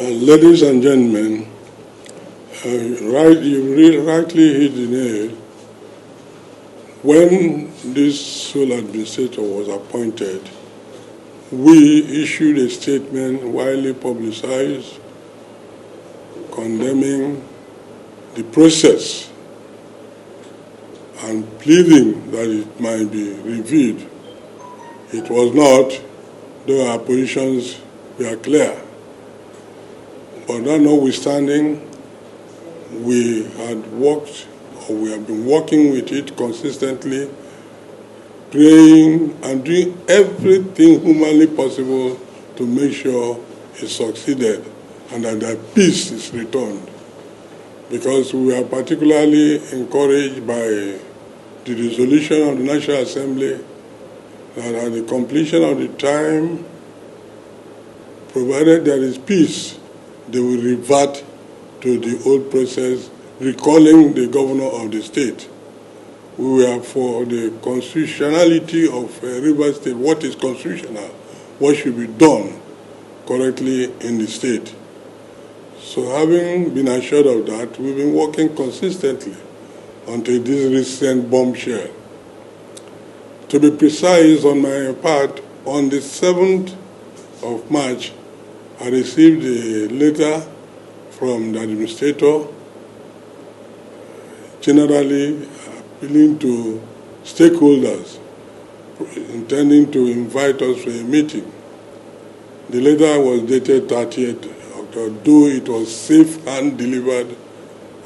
Ladies and gentlemen, you rightly hit the nail. When this sole administrator was appointed, we issued a statement widely publicized condemning the process and pleading that it might be reviewed. It was not, though our positions were clear. But that notwithstanding, we had worked, or we have been working with it consistently, praying and doing everything humanly possible to make sure it succeeded and that peace is returned. Because we are particularly encouraged by the resolution of the National Assembly that at the completion of the time, provided there is peace, they will revert to the old process, recalling the governor of the state. We were for the constitutionality of Rivers State. What is constitutional? What should be done correctly in the state? So having been assured of that, we've been working consistently until this recent bombshell. To be precise, on my part, on the 7th of March, I received a letter from the administrator, generally appealing to stakeholders, intending to invite us to a meeting. The letter was dated 30th October, though it was safe hand delivered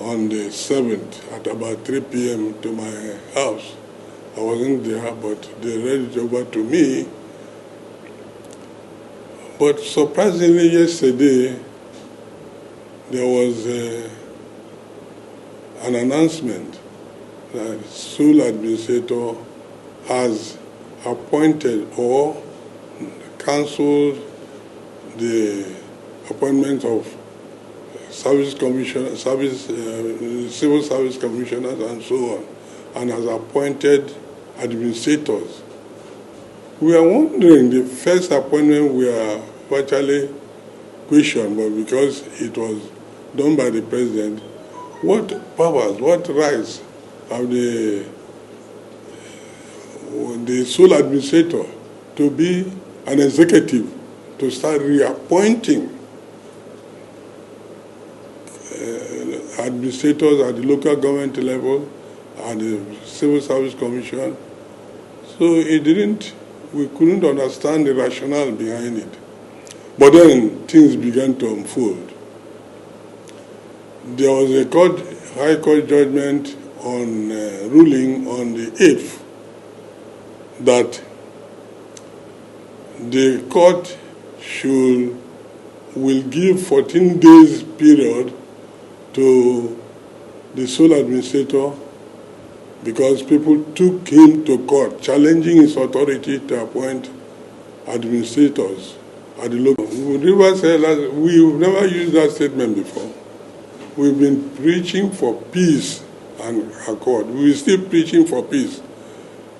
on the 7th at about 3 p.m. to my house. I wasn't there, but they read it over to me. But surprisingly, yesterday, there was an announcement that the sole administrator has appointed or cancelled the appointment of service commissioners, civil service commissioners, and so on, and has appointed administrators. We are wondering, the first appointment we are virtually questioned, but because it was done by the president, what powers, what rights have the sole administrator to be an executive, to start reappointing administrators at the local government level and the civil service commission? So we couldn't understand the rationale behind it. But then things began to unfold. There was a high court judgment on ruling on the 8th that the court will give 14 days period to the sole administrator because people took him to court, challenging his authority to appoint administrators at the local. Rivers said that we've never used that statement before. We've been preaching for peace and accord. We're still preaching for peace.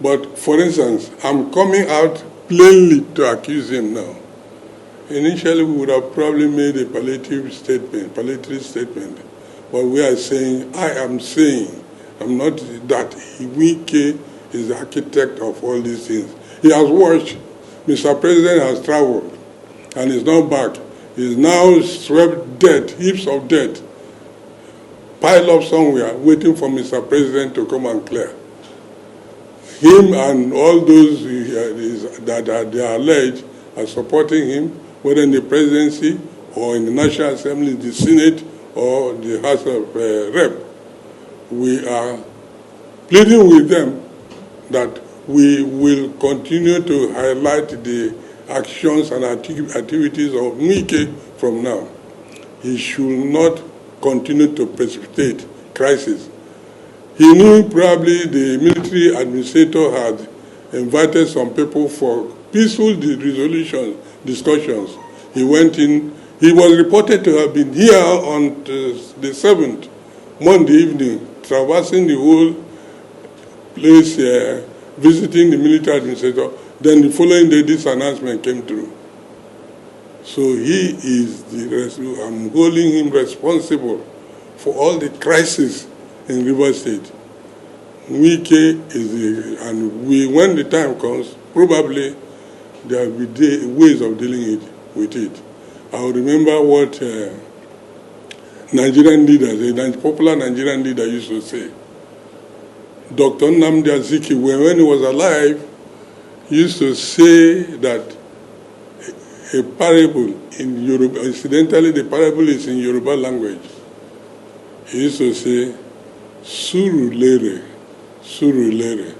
But for instance, I'm coming out plainly to accuse him now. Initially, we would have probably made a palliative statement. But we are saying, I am saying, I'm not that Wike is the architect of all these things. He has watched. Mr. President has traveled and is not back. He's now swept debt, heaps of debt, piled up somewhere, waiting for Mr. President to come and clear. Him and all those that they are alleged are supporting him, whether in the presidency or in the National Assembly, the Senate, or the House of Rep. We are pleading with them that we will continue to highlight the actions and activities of Wike from now. He should not continue to precipitate crisis. He knew probably the military administrator had invited some people for peaceful resolution discussions. He went in. He was reported to have been here on the 7th, Monday evening, traversing the whole place, visiting the military administrator. Then the following day, this announcement came through. So he is I'm holding him responsible for all the crises in River State. Wike is and when the time comes, probably there will be ways of dealing with it. I will remember what Nigerian leaders, a popular Nigerian leader used to say. Dr. Nnamdi Kanu, when he was alive, used to say that a parable in Yoruba, incidentally the parable is in Yoruba language. He used to say, Surulere, Surulere,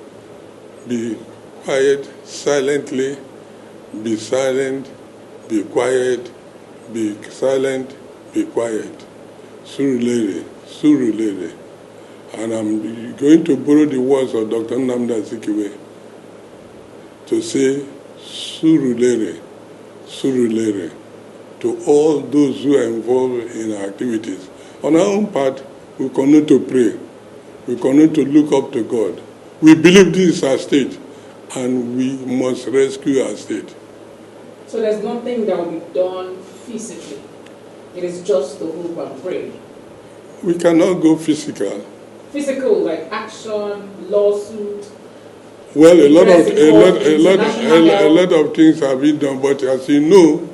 be quiet silently, be silent, be quiet, be silent, be quiet. Surulere, Surulere. And I'm going to borrow the words of Dr. Nnamdi Kanu to say, Surulere, Surulere, to all those who are involved in our activities. On our own part, we continue to pray. We continue to look up to God. We believe this is our state, and we must rescue our state. So there's nothing that will be done physically. It is just to hope and pray. We cannot go physical. Physical, like action, lawsuit. Well, a lot of things have been done, but as you know,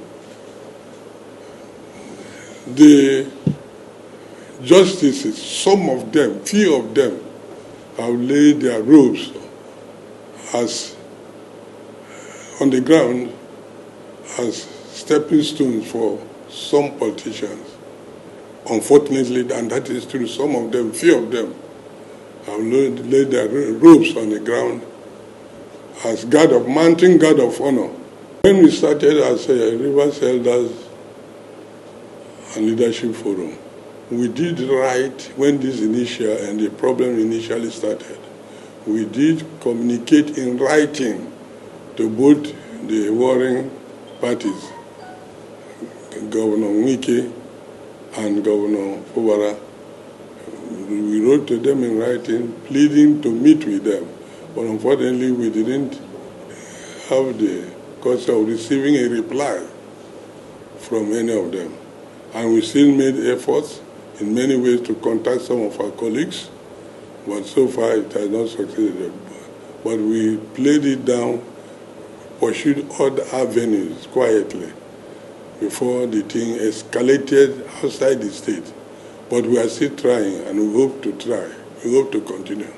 the justices, some of them, few of them, have laid their robes as on the ground as stepping stones for some politicians. Unfortunately, and that is true, some of them, few of them, have laid their robes on the ground as mounting guard of honor. When we started as a Rivers Elders and Leadership Forum, we did write, when this and the problem initially started, we did communicate in writing to both the warring parties, Governor Wike and Governor Fubara. We wrote to them in writing, pleading to meet with them. But unfortunately, we didn't have the cost of receiving a reply from any of them. And we still made efforts in many ways to contact some of our colleagues, but so far it has not succeeded. But we played it down, pursued other avenues quietly before the thing escalated outside the state. But we are still trying, and we hope to try. We hope to continue.